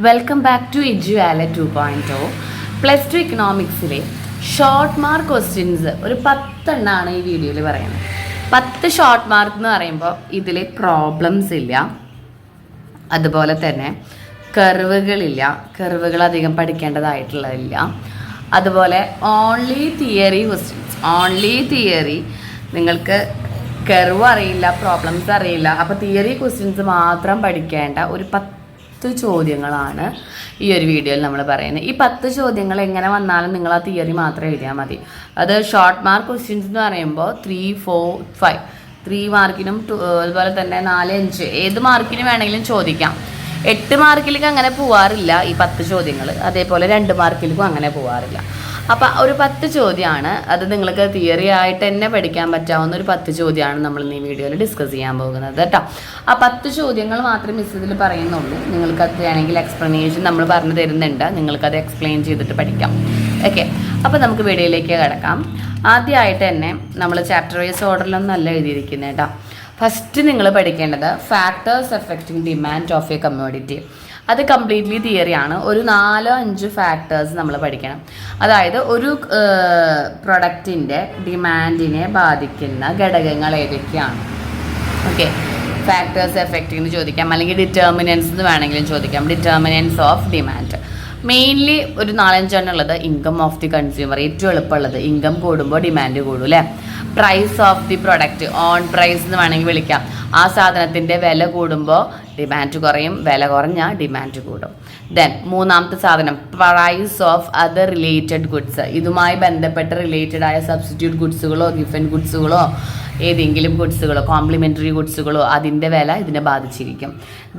Welcome back to എഡ്യൂവാലെ 2.0. +2 ഇക്കണോമിക്സിലെ short mark questions ഒരു 10 എണ്ണമാണ് ഈ വീഡിയോയിൽ പറയുന്നത്. 10 ഷോർട്ട് മാർക്ക് എന്ന് പറയുമ്പോൾ ഇതിൽ പ്രോബ്ലംസ് ഇല്ല, അതുപോലെ തന്നെ കർവുകളില്ല, കർവുകൾ അധികം പഠിക്കേണ്ടതായിട്ടുള്ളതില്ല. അതുപോലെ only theory questions, only theory. നിങ്ങൾക്ക് കർവ് അറിയില്ല, പ്രോബ്ലംസ് അറിയില്ല, അപ്പോൾ തിയറി ക്വസ്റ്റ്യൻസ് മാത്രം പഠിക്കേണ്ട ഒരു 10 ചോദ്യങ്ങളാണ് ഈ ഒരു വീഡിയോയിൽ നമ്മൾ പറയുന്നത്. ഈ 10 ചോദ്യങ്ങൾ എങ്ങനെ വന്നാലും നിങ്ങൾ ആ തിയറി മാത്രം എഴുതിയാൽ മതി. അത് ഷോർട്ട് മാർക്ക് ക്വസ്റ്റ്യൻസ് എന്ന് പറയുമ്പോൾ 3, 4, 5 3 മാർക്കിനും അതുപോലെ തന്നെ 4, 5 ഏത് മാർക്കിന് വേണമെങ്കിലും ചോദിക്കാം. 8 മാർക്കിലേക്ക് അങ്ങനെ പോവാറില്ല ഈ 10 ചോദ്യങ്ങൾ, അതേപോലെ 2 മാർക്കിലേക്കും അങ്ങനെ പോവാറില്ല. അപ്പം ഒരു 10 ചോദ്യമാണ്, അത് നിങ്ങൾക്ക് തിയറി ആയിട്ട് തന്നെ പഠിക്കാൻ പറ്റാവുന്ന ഒരു 10 ചോദ്യമാണ് നമ്മൾ ഈ വീഡിയോയിൽ ഡിസ്കസ് ചെയ്യാൻ പോകുന്നത് കേട്ടോ. ആ 10 ചോദ്യങ്ങൾ മാത്രമേ മിസ് ഇതിൽ പറയുന്നുള്ളൂ. നിങ്ങൾക്കത് വേണമെങ്കിൽ എക്സ്പ്ലനേഷൻ നമ്മൾ പറഞ്ഞു തരുന്നുണ്ട്, നിങ്ങൾക്കത് എക്സ്പ്ലെയിൻ ചെയ്തിട്ട് പഠിക്കാം. ഓക്കെ, അപ്പോൾ നമുക്ക് വീഡിയോയിലേക്ക് കിടക്കാം. ആദ്യമായിട്ട് തന്നെ നമ്മൾ ചാപ്റ്റർ വൈസ് ഓർഡറിലൊന്നും അല്ല എഴുതിയിരിക്കുന്നത് കേട്ടോ. ഫസ്റ്റ് നിങ്ങൾ പഠിക്കേണ്ടത് factors affecting demand of A commodity. അത് കംപ്ലീറ്റ്ലി തിയറിയാണ്. ഒരു 4-5 ഫാക്ടേഴ്സ് നമ്മൾ പഠിക്കണം. അതായത് ഒരു പ്രൊഡക്റ്റിൻ്റെ ഡിമാൻഡിനെ ബാധിക്കുന്ന ഘടകങ്ങൾ ഏതൊക്കെയാണ്. ഓക്കെ, ഫാക്ടേഴ്സ് എഫക്റ്റിംഗ് എന്ന് ചോദിക്കാം, അല്ലെങ്കിൽ ഡിറ്റർമിനൻസ് എന്ന് വേണമെങ്കിലും ചോദിക്കാം. ഡിറ്റർമിനൻസ് ഓഫ് ഡിമാൻഡ് മെയിൻലി ഒരു 4-5 എണ്ണം ഉള്ളത്. ഇൻകം ഓഫ് ദി കൺസ്യൂമർ, ഏറ്റവും എളുപ്പമുള്ളത്. ഇൻകം കൂടുമ്പോൾ ഡിമാൻഡ് കൂടും അല്ലേ. Price of the product, own price എന്ന് വേണമെങ്കിൽ വിളിക്കാം. ആ സാധനത്തിൻ്റെ വില കൂടുമ്പോൾ ഡിമാൻഡ് കുറയും, വില കുറഞ്ഞാൽ ഡിമാൻഡ് കൂടും. ദെൻ മൂന്നാമത്തെ സാധനം price of other related goods. ഇതുമായി ബന്ധപ്പെട്ട് റിലേറ്റഡ് ആയ സബ്സ്റ്റിറ്റ്യൂട്ട് ഗുഡ്സുകളോ ഗിഫൻ ഗുഡ്സുകളോ ഏതെങ്കിലും ഗുഡ്സുകളോ കോംപ്ലിമെൻ്ററി ഗുഡ്സുകളോ അതിൻ്റെ വില ഇതിനെ ബാധിച്ചിരിക്കും.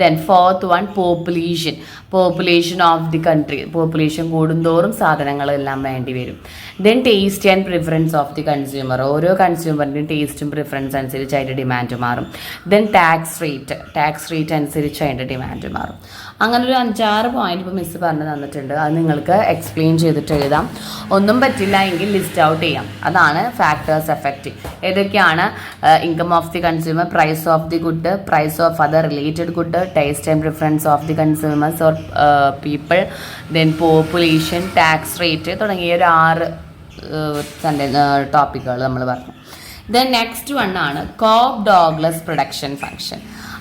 Then fourth one population, population of the country. Population കൂടുന്തോറും സാധനങ്ങളെല്ലാം വേണ്ടി വരും. Then taste and preference of the consumer. ഓരോ കൺസ്യൂമറിൻ്റെയും ടേസ്റ്റും പ്രിഫറൻസ് അനുസരിച്ച് അതിൻ്റെ ഡിമാൻഡ് മാറും. ദെൻ ടാക്സ് റേറ്റ് അനുസരിച്ച് അതിൻ്റെ ഡിമാൻഡ് മാറും. അങ്ങനെ ഒരു 5-6 പോയിന്റ് ഇപ്പോൾ മിസ് പറഞ്ഞു തന്നിട്ടുണ്ട്. അത് നിങ്ങൾക്ക് എക്സ്പ്ലെയിൻ ചെയ്തിട്ട് എഴുതാം. ഒന്നും പറ്റില്ല എങ്കിൽ ലിസ്റ്റ് ഔട്ട് ചെയ്യാം. അതാണ് ഫാക്ടേഴ്സ് എഫക്റ്റ്. ഏതൊക്കെയാണ്? Income of the consumer, price of the good, price of other related good, taste and preference of the consumers or people, then population, tax rate തുടങ്ങിയ ഒരു 6 ടോപ്പിക്കുകൾ നമ്മൾ പറഞ്ഞു. ദെൻ നെക്സ്റ്റ് വൺ ആണ് Cobb Douglas production function.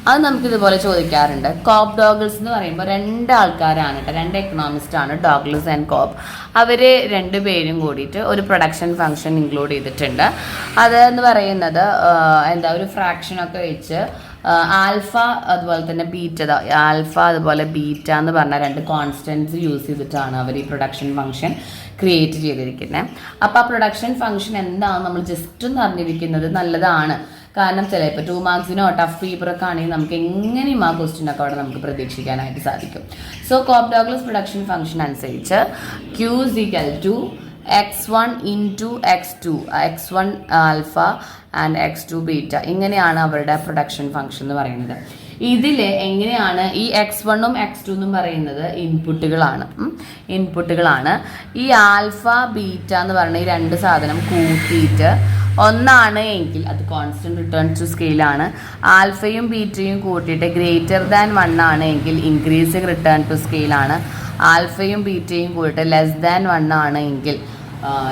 അത് നമുക്കിതുപോലെ ചോദിക്കാറുണ്ട്. Cobb Douglas എന്ന് പറയുമ്പോൾ 2 ആൾക്കാരാണ് കേട്ടോ, 2 എക്കണോമിസ്റ്റ് ആണ്, ഡോഗ്ലസ് ആൻഡ് കോബ്. അവർ 2 പേരും കൂടിയിട്ട് ഒരു പ്രൊഡക്ഷൻ ഫംഗ്ഷൻ ഇൻക്ലൂഡ് ചെയ്തിട്ടുണ്ട്. അത് എന്ന് പറയുന്നത് ഒരു ഫ്രാക്ഷനൊക്കെ വെച്ച് ആൽഫ അതുപോലെ തന്നെ ബീറ്റ, ആൽഫ അതുപോലെ ബീറ്റ എന്ന് പറഞ്ഞ 2 കോൺസ്റ്റൻസ് യൂസ് ചെയ്തിട്ടാണ് അവർ ഈ പ്രൊഡക്ഷൻ ഫംഗ്ഷൻ ക്രിയേറ്റ് ചെയ്തിരിക്കുന്നത്. അപ്പോൾ ആ പ്രൊഡക്ഷൻ ഫംഗ്ഷൻ എന്താണെന്ന് നമ്മൾ ജസ്റ്റ് ഒന്ന് അറിഞ്ഞിരിക്കുന്നത് നല്ലതാണ്. കാരണം ചിലപ്പോൾ 2 മാർക്സിനോ ടഫ് പേപ്പറൊക്കെ ആണെങ്കിൽ നമുക്ക് എങ്ങനെയും ആ ക്വസ്റ്റ്യനൊക്കെ അവിടെ നമുക്ക് പ്രതീക്ഷിക്കാനായിട്ട് സാധിക്കും. So Cobb Douglas production function അനുസരിച്ച് Q = x1 into x2, x1 alpha and x2 beta, ഇങ്ങനെയാണ് അവരുടെ പ്രൊഡക്ഷൻ ഫംഗ്ഷൻ എന്ന് പറയുന്നത്. ഇതിൽ എങ്ങനെയാണ് ഈ x1ഉം x2 പറയുന്നത് ഇൻപുട്ടുകളാണ്. ഈ ആൽഫ ബീറ്റ എന്ന് പറയുന്ന ഈ 2 സാധനം കൂട്ടിയിട്ട് 1 എങ്കിൽ അത് കോൺസ്റ്റന്റ് റിട്ടേൺ ടു സ്കെയിലാണ്. ആൽഫയും ബീറ്റയും കൂട്ടിയിട്ട് >1 എങ്കിൽ ഇൻക്രീസിങ് റിട്ടേൺ ടു സ്കെയിലാണ്. ആൽഫയും ബീറ്റയും കൂട്ടിയിട്ട് <1 ആണെങ്കിൽ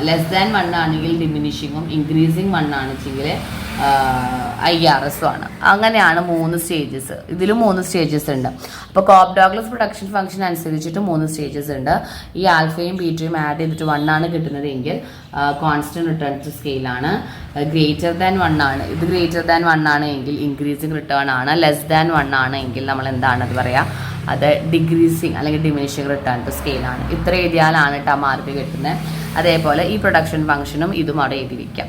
>1 ആണെങ്കിൽ ഡിമിനിഷിങ്ങും, ഇൻക്രീസിങ് 1 ആണെന്നെങ്കിൽ IRS ആണ്. അങ്ങനെയാണ് 3 സ്റ്റേജസ്. ഇതിലും 3 സ്റ്റേജസ് ഉണ്ട്. അപ്പോൾ കോബ് ഡോഗ്ലസ് പ്രൊഡക്ഷൻ ഫംഗ്ഷൻ അനുസരിച്ചിട്ട് 3 സ്റ്റേജസ് ഉണ്ട്. ഈ ആൽഫയും ബീറ്റയും ആഡ് ചെയ്തിട്ട് 1 ആണ് കിട്ടുന്നതെങ്കിൽ കോൺസ്റ്റന്റ് റിട്ടേൺ ടു സ്കെയിലാണ്. >1 ആണ്, ഇത് >1 ആണ് എങ്കിൽ ഇൻക്രീസിങ് റിട്ടേൺ ആണ്. >1 ആണ് എങ്കിൽ നമ്മൾ എന്താണത് പറയുക, അത് ഡിക്രീസിങ് അല്ലെങ്കിൽ ഡിമിനിഷിങ് റിട്ടേൺ ടു സ്കെയിലാണ്. ഇത്ര എഴുതിയാലാണ് കേട്ടോ മാർക്ക് കിട്ടുന്നത്. അതേപോലെ ഈ പ്രൊഡക്ഷൻ ഫംഗ്ഷനും ഇതും അവിടെ എഴുതിയിരിക്കാം.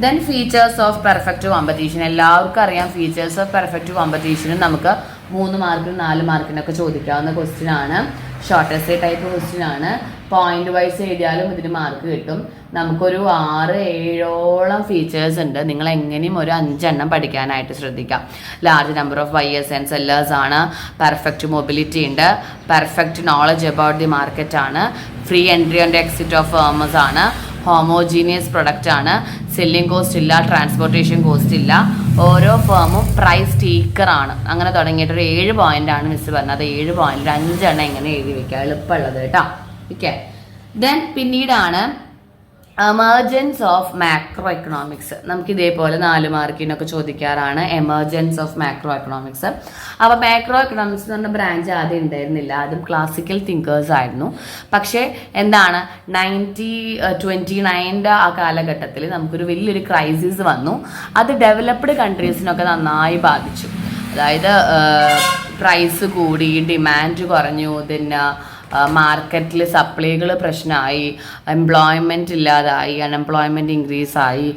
Then features of perfect competition. എല്ലാവർക്കും അറിയാം ഫീച്ചേഴ്സ് ഓഫ് പെർഫെക്റ്റ് കോമ്പറ്റീഷനും നമുക്ക് 3 മാർക്കിനും 4 മാർക്കിനൊക്കെ ചോദിക്കാവുന്ന ക്വസ്റ്റ്യൻ ആണ്. ഷോർട്ട് എസ്സേ ടൈപ്പ് ക്വസ്റ്റ്യൻ ആണ്. പോയിന്റ് വൈസ് എഴുതിയാലും ഇതിന് മാർക്ക് കിട്ടും. നമുക്കൊരു 6-7ഓളം ഫീച്ചേഴ്സ് ഉണ്ട്. നിങ്ങൾ എങ്ങനെയും ഒരു 5 എണ്ണം പഠിക്കാനായിട്ട് ശ്രദ്ധിക്കാം. Large number of buyers and sellers ആണ്, പെർഫെക്റ്റ് മൊബിലിറ്റി ഉണ്ട്, perfect knowledge about the market ആണ്, free entry and exit of firms ആണ്, ഹോമോജീനിയസ് പ്രൊഡക്റ്റ് ആണ്, സെല്ലിംഗ് കോസ്റ്റ് ഇല്ല, ട്രാൻസ്പോർട്ടേഷൻ കോസ്റ്റ് ഇല്ല, ഓരോ ഫേമും പ്രൈസ് ടേക്കറാണ്. അങ്ങനെ തുടങ്ങിയിട്ട് ഒരു 7 പോയിന്റാണ് മിസ് പറഞ്ഞത്. അത് 7 പോയിന്റ് 5 എണ്ണം എങ്ങനെ എഴുതി വെക്കുക, എളുപ്പമുള്ളത് കേട്ടോ. ഓക്കെ. ദെൻ പിന്നീടാണ് എമർജൻസ് ഓഫ് മാക്രോ എക്കണോമിക്സ്. നമുക്ക് ഇതേപോലെ 4 മാർക്കിനൊക്കെ ചോദിക്കാറാണ് എമർജൻസ് ഓഫ് മാക്രോ എക്കണോമിക്സ്. അപ്പോൾ മാക്രോ എക്കണോമിക്സ് എന്ന് പറഞ്ഞ ബ്രാഞ്ച് ആദ്യം ഉണ്ടായിരുന്നില്ല, ആദ്യം ക്ലാസിക്കൽ തിങ്കേഴ്സ് ആയിരുന്നു. പക്ഷേ എന്താണ് 1929 ആ കാലഘട്ടത്തിൽ നമുക്കൊരു വലിയൊരു ക്രൈസിസ് വന്നു. അത് ഡെവലപ്ഡ് കൺട്രീസിനൊക്കെ നന്നായി ബാധിച്ചു. അതായത് പ്രൈസ് കൂടി, ഡിമാൻഡ് കുറഞ്ഞു, പിന്നെ മാർക്കറ്റിൽ സപ്ലൈകൾ പ്രശ്നമായി, എംപ്ലോയ്മെൻറ്റ് ഇല്ലാതായി, അൺഎംപ്ലോയ്മെൻറ്റ് ഇൻക്രീസ് ആയി,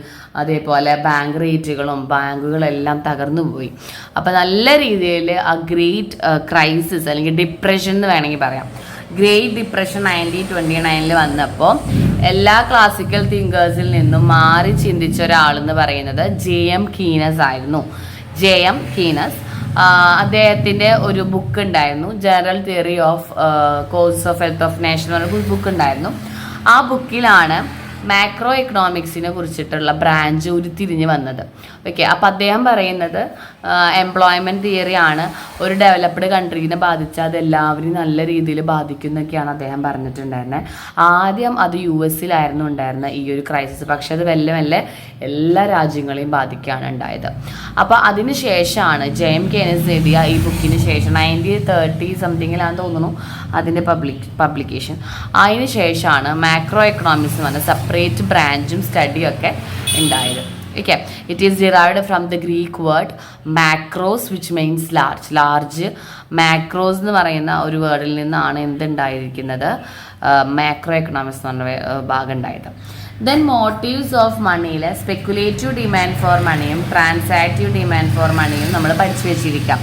അതേപോലെ ബാങ്ക് റേറ്റുകളും ബാങ്കുകളെല്ലാം തകർന്നു പോയി. അപ്പോൾ നല്ല രീതിയിൽ ആ ഗ്രേറ്റ് ക്രൈസിസ് അല്ലെങ്കിൽ ഡിപ്രഷൻ എന്ന് വേണമെങ്കിൽ പറയാം, ഗ്രേറ്റ് ഡിപ്രഷൻ 1929 വന്നപ്പോൾ എല്ലാ ക്ലാസിക്കൽ തിങ്കേഴ്സിൽ നിന്നും മാറി ചിന്തിച്ച ഒരാളെന്ന് പറയുന്നത് JM കീനസ് ആയിരുന്നു. JM കീനസ് അദ്ദേഹത്തിൻ്റെ ഒരു ബുക്ക് ഉണ്ടായിരുന്നു, general theory of course of health of nation ഒരു ബുക്ക് ഉണ്ടായിരുന്നു. ആ ബുക്കിലാണ് മാക്രോ എക്കണോമിക്സിനെ കുറിച്ചിട്ടുള്ള ബ്രാഞ്ച് ഉരുത്തിരിഞ്ഞ് വന്നത്. ഓക്കെ. അപ്പോൾ അദ്ദേഹം പറയുന്നത് എംപ്ലോയ്മെൻറ്റ് തിയറി ആണ് ഒരു ഡെവലപ്ഡ് കൺട്രീനെ ബാധിച്ചാൽ അത് എല്ലാവരും നല്ല രീതിയിൽ ബാധിക്കുന്നൊക്കെയാണ് അദ്ദേഹം പറഞ്ഞിട്ടുണ്ടായിരുന്നത്. ആദ്യം അത് US ഉണ്ടായിരുന്ന ഈ ഒരു ക്രൈസിസ്, പക്ഷെ അത് മെല്ലെ മെല്ലെ എല്ലാ രാജ്യങ്ങളെയും ബാധിക്കുകയാണ് ഉണ്ടായത്. അപ്പോൾ അതിന് ശേഷമാണ് JM കീനസ് എഴുതിയ ഈ ബുക്കിന് ശേഷം 1930 സംതിങ്ങിലാണെന്ന് തോന്നുന്നു അതിൻ്റെ പബ്ലിക്കേഷൻ. അതിന് ശേഷമാണ് മാക്രോ എക്കണോമിക്സ് എന്ന് പറഞ്ഞ സെപ്പറേറ്റ് ബ്രാഞ്ചും സ്റ്റഡിയും ഒക്കെ ഉണ്ടായത്. Okay. It is derived from the Greek word macros which means large. Large macros എന്ന് പറയുന്ന ഒരു വേർഡിൽ നിന്നാണ് എന്തുണ്ടായിരിക്കുന്നത്, മാക്രോ എക്കണോമിക്സ് എന്ന് പറഞ്ഞ ഭാഗം ഉണ്ടായത്. ദെൻ മോട്ടീവ്സ് ഓഫ് മണിയിൽ സ്പെക്കുലേറ്റീവ് ഡിമാൻഡ് ഫോർ മണിയും ട്രാൻസാക്റ്റീവ് ഡിമാൻഡ് ഫോർ മണിയും നമ്മൾ പഠിച്ചു വെച്ചിരിക്കാം.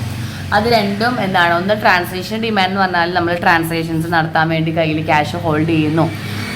അത് രണ്ടും എന്താണ്, ഒന്ന് ട്രാൻസാക്ഷൻ ഡിമാൻഡ് എന്ന് പറഞ്ഞാൽ നമ്മൾ ട്രാൻസാക്ഷൻസ് നടത്താൻ വേണ്ടി കയ്യിൽ ക്യാഷ് ഹോൾഡ് ചെയ്യുന്നു,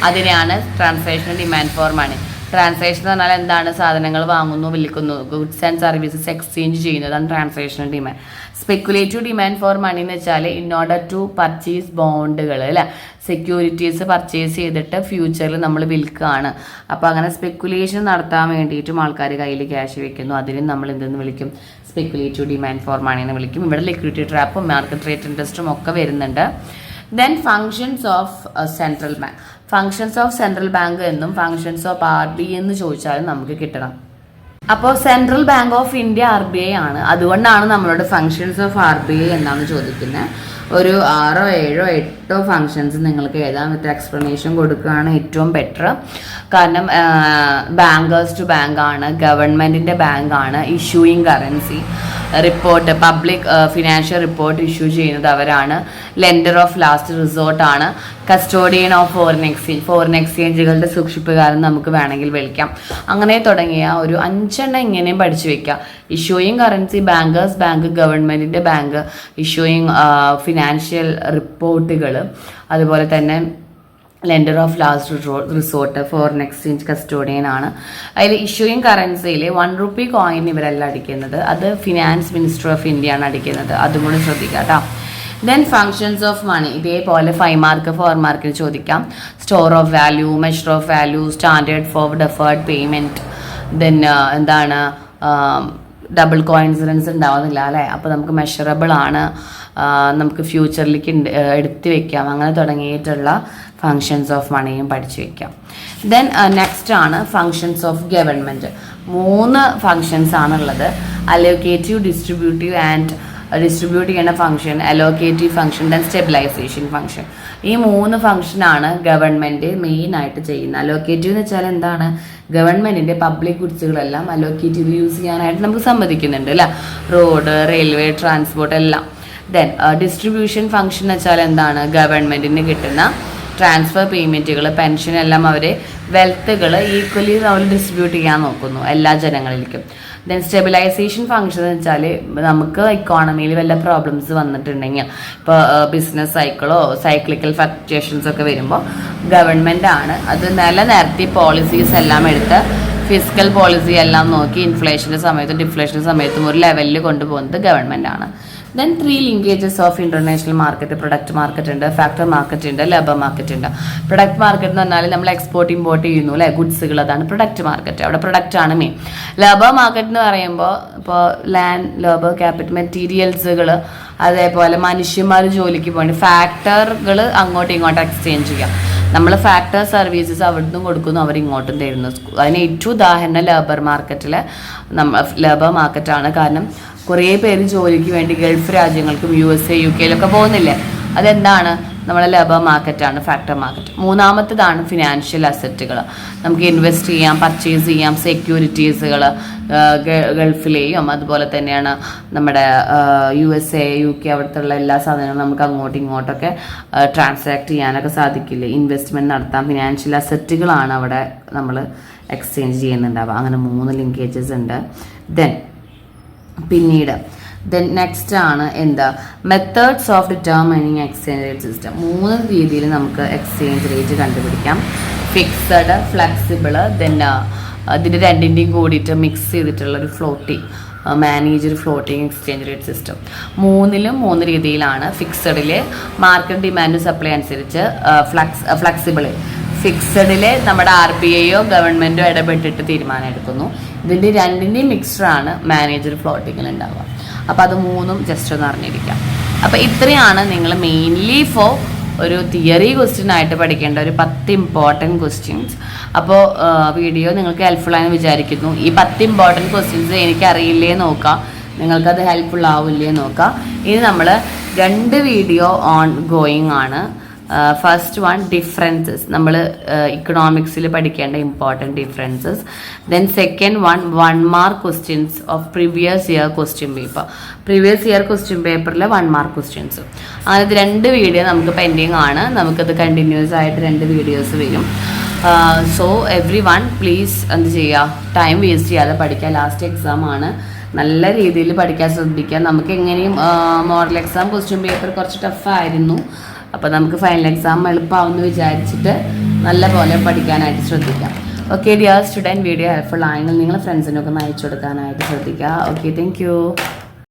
അതിനെയാണ് transaction demand for money. Transaction എന്ന് പറഞ്ഞാൽ എന്താണ്, സാധനങ്ങൾ വാങ്ങുന്നു, വിൽക്കുന്നു, ഗുഡ്സ് ആൻഡ് സർവീസസ് എക്സ്ചേഞ്ച് ചെയ്യുന്നതാണ് transaction demand. Speculative demand for money എന്ന് വെച്ചാൽ ഇൻ ഓർഡർ ടു പർച്ചേസ് ബോണ്ടുകൾ അല്ലേ, സെക്യൂരിറ്റീസ് പർച്ചേസ് ചെയ്തിട്ട് ഫ്യൂച്ചറിൽ നമ്മൾ വിൽക്കുകയാണ്. അപ്പോൾ അങ്ങനെ സ്പെക്കുലേഷൻ നടത്താൻ വേണ്ടിയിട്ടും ആൾക്കാർ കയ്യിൽ ക്യാഷ് വെക്കുന്നു, അതിനും നമ്മൾ എന്തെന്ന് വിളിക്കും, സ്പെക്കുലേറ്റീവ് ഡിമാൻഡ് ഫോർ മണി എന്ന് വിളിക്കും. ഇവിടെ ലിക്വിഡിറ്റി ട്രാപ്പും മാർക്കറ്റ് റേറ്റ് ഇൻട്രസ്റ്റും ഒക്കെ വരുന്നുണ്ട്. Then functions of central bank. Functions of central bank എന്നും ഫങ്ഷൻസ് ഓഫ് RBI എന്ന് ചോദിച്ചാലും നമുക്ക് കിട്ടണം. അപ്പോൾ central bank of India RBI ആണ്, അതുകൊണ്ടാണ് നമ്മളോട് ഫങ്ഷൻസ് ഓഫ് RBI എന്നാണ് ചോദിക്കുന്നത്. ഒരു 6 7 8 ഫങ്ഷൻസ് നിങ്ങൾക്ക് എഴുതാൻ വിത്ത് എക്സ്പ്ലനേഷൻ കൊടുക്കുകയാണ് ഏറ്റവും ബെറ്റർ. കാരണം ബാങ്കേഴ്സ് ടു ബാങ്ക് ആണ്, ഗവൺമെൻറ്റിൻ്റെ ബാങ്ക് ആണ്, issuing currency report public financial report issue ചെയ്യുന്നത് അവരാണ്, ലെൻഡർ ഓഫ് ലാസ്റ്റ് റിസോർട്ട് ആണ്, കസ്റ്റോഡിയൻ ഓഫ് ഫോറിൻ എക്സ്ചേഞ്ചുകളുടെ സൂക്ഷിപ്പുകാരൻ നമുക്ക് വേണമെങ്കിൽ വിളിക്കാം. അങ്ങനെ തുടങ്ങിയ ഒരു 5 എണ്ണം ഇങ്ങനെയും പഠിച്ചു വെക്കാം. ഇഷ്യൂയിങ് കറൻസി, ബാങ്കേഴ്സ് ബാങ്ക്, ഗവൺമെൻറ്റിൻ്റെ ബാങ്ക്, ഇഷ്യൂയിങ് ഫിനാൻഷ്യൽ റിപ്പോർട്ടുകൾ, അതുപോലെ തന്നെ lender of last resort, foreign exchange custodian ആണ്. അതിൽ ഇഷ്യൂയിങ് കറൻസിയിൽ 1 രൂപി കോയിൻ ഇവരല്ല അടിക്കുന്നത്, അത് ഫിനാൻസ് മിനിസ്റ്റർ ഓഫ് ഇന്ത്യ ആണ് അടിക്കുന്നത്, അതും കൂടി ശ്രദ്ധിക്കാം കേട്ടോ. ദെൻ ഫങ്ഷൻസ് ഓഫ് മണി ഇതേപോലെ 5 മാർക്ക് 4 മാർക്കിന് ചോദിക്കാം. Store of value, measure of value, standard for deferred payment, then എന്താണ് ഡബിൾ കോയിൻസിഡൻസ് ഉണ്ടാവുന്നില്ല അല്ലേ, അപ്പോൾ നമുക്ക് മെഷറബിൾ ആണ്, നമുക്ക് ഫ്യൂച്ചറിലേക്ക് എടുത്ത് വെക്കാം, അങ്ങനെ തുടങ്ങിയിട്ടുള്ള ഫങ്ഷൻസ് ഓഫ് മണിയും പഠിച്ചു വെക്കാം. ദെൻ നെക്സ്റ്റ് ആണ് ഫങ്ഷൻസ് ഓഫ് ഗവൺമെൻറ്. 3 ഫങ്ഷൻസ് ആണുള്ളത്, അലോക്കേറ്റീവ്, ഡിസ്ട്രിബ്യൂട്ടീവ് ആൻഡ് ഡിസ്ട്രിബ്യൂട്ട് ചെയ്യുന്ന function, allocative function, then stabilization function. ഈ 3 ഫംഗ്ഷനാണ് ഗവൺമെൻറ് മെയിനായിട്ട് ചെയ്യുന്നത്. അലോക്കേറ്റീവ് എന്ന് വെച്ചാൽ എന്താണ്, ഗവൺമെൻറ്റിൻ്റെ പബ്ലിക് ഗുഡ്സുകളെല്ലാം അലോക്കേറ്റ് ചെയ്ത് യൂസ് ചെയ്യാനായിട്ട് നമുക്ക് സമ്മതിക്കുന്നുണ്ട് അല്ലേ, റോഡ്, റെയിൽവേ, ട്രാൻസ്പോർട്ട് എല്ലാം. ദെൻ ഡിസ്ട്രിബ്യൂഷൻ ഫംഗ്ഷൻ എന്ന് വെച്ചാൽ എന്താണ്, ഗവൺമെൻറ്റിന് കിട്ടുന്ന ട്രാൻസ്ഫർ പേയ്മെൻറ്റുകൾ, പെൻഷൻ എല്ലാം അവർ വെൽത്തുകൾ ഈക്വലി നമ്മൾ ഡിസ്ട്രിബ്യൂട്ട് ചെയ്യാൻ നോക്കുന്നു എല്ലാ ജനങ്ങളിലേക്കും. ദെൻ സ്റ്റെബിലൈസേഷൻ ഫംഗ്ഷൻ എന്ന് വെച്ചാൽ നമുക്ക് ഇക്കോണമിയിൽ വല്ല പ്രോബ്ലംസ് വന്നിട്ടുണ്ടെങ്കിൽ, ഇപ്പോൾ ബിസിനസ് സൈക്കിളോ സൈക്ലിക്കൽ ഫ്ലക്ച്വേഷൻസ് ഒക്കെ വരുമ്പോൾ ഗവൺമെൻറ് ആണ് അത് നിലനിർത്തി പോളിസീസ് എല്ലാം എടുത്ത് ഫിസിക്കൽ പോളിസി എല്ലാം നോക്കി ഇൻഫ്ലേഷൻ്റെ സമയത്തും ഡിഫ്ലേഷൻ്റെ സമയത്തും ഒരു ലെവലിൽ കൊണ്ടുപോകുന്നത് ഗവൺമെൻറ് ആണ്. Then 3 linkages of international market, product market ഉണ്ട്, ഫാക്ടർ മാർക്കറ്റ് ഉണ്ട്, ലേബർ മാർക്കറ്റ് ഉണ്ട്. പ്രൊഡക്റ്റ് മാർക്കറ്റ് എന്ന് പറഞ്ഞാൽ നമ്മൾ എക്സ്പോർട്ട് ഇമ്പോർട്ട് ചെയ്യുന്നു അല്ലെ, ഗുഡ്സുകൾ, അതാണ് പ്രൊഡക്റ്റ് മാർക്കറ്റ്. അവിടെ പ്രൊഡക്റ്റ് ആണ് മെയിൻ. ലേബർ മാർക്കറ്റ് എന്ന് പറയുമ്പോൾ ഇപ്പോൾ ലാൻഡ്, ലേബർ, ക്യാപിറ്റൽ, മെറ്റീരിയൽസുകൾ, അതേപോലെ മനുഷ്യന്മാർ ജോലിക്ക് പോകേണ്ട ഫാക്ടറുകൾ അങ്ങോട്ടും ഇങ്ങോട്ടും എക്സ്ചേഞ്ച് ചെയ്യാം. നമ്മൾ ഫാക്ടർ സർവീസസ് അവിടുന്ന് കൊടുക്കുന്നു, അവർ ഇങ്ങോട്ടും തരുന്നു. അതിന് ഏറ്റവും ഉദാഹരണം ലേബർ മാർക്കറ്റിൽ ലേബർ മാർക്കറ്റാണ്. കാരണം കുറേ പേര് ജോലിക്ക് വേണ്ടി ഗൾഫ് രാജ്യങ്ങൾക്കും USA UK പോകുന്നില്ലേ, അതെന്താണ്, നമ്മളെ ലേബർ മാർക്കറ്റാണ്, ഫാക്ടർ മാർക്കറ്റ്. മൂന്നാമത്തേതാണ് ഫിനാൻഷ്യൽ അസറ്റുകൾ. നമുക്ക് ഇൻവെസ്റ്റ് ചെയ്യാം, പർച്ചേസ് ചെയ്യാം, സെക്യൂരിറ്റീസുകൾ ഗൾഫിലെയും അതുപോലെ തന്നെയാണ് നമ്മുടെ USA UK അവിടുത്തെ എല്ലാ സാധനങ്ങളും നമുക്ക് അങ്ങോട്ടും ഇങ്ങോട്ടൊക്കെ ട്രാൻസാക്ട് ചെയ്യാനൊക്കെ സാധിക്കില്ലേ, ഇൻവെസ്റ്റ്മെൻറ്റ് നടത്താം. ഫിനാൻഷ്യൽ അസറ്റുകളാണ് അവിടെ നമ്മൾ എക്സ്ചേഞ്ച് ചെയ്യുന്നുണ്ടാവുക. അങ്ങനെ 3 ലിങ്കേജസ് ഉണ്ട്. പിന്നീട് നെക്സ്റ്റ് ആണ് എന്താ, methods of determining exchange rate system. 3 രീതിയിൽ നമുക്ക് എക്സ്ചേഞ്ച് റേറ്റ് കണ്ടുപിടിക്കാം. ഫിക്സഡ്, ഫ്ലെക്സിബിൾ, ഇതിൻ്റെ രണ്ടിൻ്റെയും കൂടിയിട്ട് മിക്സ് ചെയ്തിട്ടുള്ള ഒരു floating, manager floating exchange rate system. 3ലും 3 രീതിയിലാണ്. ഫിക്സഡിൽ മാർക്കറ്റ് ഡിമാൻഡ് സപ്ലൈ അനുസരിച്ച്, ഫ്ലെക്സിബിൾ ഫിക്സഡിൽ നമ്മുടെ RBIയോ ഗവൺമെൻറ്റോ ഇടപെട്ടിട്ട് തീരുമാനം എടുക്കുന്നു. ഇതിൻ്റെ രണ്ടിൻ്റെയും മിക്സ്ഡറാണ് മാനേജർ ഫ്ലോട്ടിങ്ങിൽ ഉണ്ടാവുക. അപ്പോൾ അത് 3ഉം ജസ്റ്റ് ഒന്ന് അറിഞ്ഞിരിക്കാം. അപ്പോൾ ഇത്രയാണ് നിങ്ങൾ മെയിൻലി ഫോർ ഒരു തിയറി ക്വസ്റ്റ്യൻ ആയിട്ട് പഠിക്കേണ്ട ഒരു 10 ഇമ്പോർട്ടൻറ്റ് ക്വസ്റ്റ്യൻസ്. അപ്പോൾ വീഡിയോ നിങ്ങൾക്ക് ഹെൽപ്ഫുൾ ആയെന്ന് വിചാരിക്കുന്നു. ഈ 10 ഇമ്പോർട്ടൻറ്റ് ക്വസ്റ്റ്യൻസ് എനിക്കറിയില്ലേ നോക്കാം, നിങ്ങൾക്കത് ഹെൽപ്ഫുൾ ആവില്ലേ നോക്കാം. ഇനി നമ്മൾ 2 വീഡിയോ ഓൺ ഗോയിങ് ആണ്. ഫസ്റ്റ് വൺ ഡിഫറൻസസ്, നമ്മൾ ഇക്കണോമിക്സിൽ പഠിക്കേണ്ട important differences. Then second one 1 mark questions of previous year question paper. Previous year question പേപ്പറിൽ 1 മാർക്ക് ക്വസ്റ്റ്യൻസ്. അതായത് 2 വീഡിയോ നമുക്ക് പെൻഡിങ് ആണ്. നമുക്കത് കണ്ടിന്യൂസ് ആയിട്ട് 2 വീഡിയോസ് വരും. സോ എവ്രി വൺ പ്ലീസ് എന്ത് ചെയ്യുക, ടൈം വേസ്റ്റ് ചെയ്യാതെ പഠിക്കുക. ലാസ്റ്റ് എക്സാം ആണ്, നല്ല രീതിയിൽ പഠിക്കാൻ ശ്രദ്ധിക്കുക. നമുക്ക് എങ്ങനെയും മോഡൽ എക്സാം ക്വസ്റ്റ്യൻ പേപ്പർ കുറച്ച് ടഫായിരുന്നു. അപ്പോൾ നമുക്ക് ഫൈനൽ എക്സാം എളുപ്പമാവുമെന്ന് വിചാരിച്ചിട്ട് നല്ല പോലെ പഠിക്കാനായിട്ട് ശ്രദ്ധിക്കാം. Okay dear student, video helpful ആയെങ്കിൽ നിങ്ങൾ ഫ്രണ്ട്സിനൊക്കെ ഒന്ന് അയച്ചു കൊടുക്കാനായിട്ട് ശ്രദ്ധിക്കുക. Okay, thank you.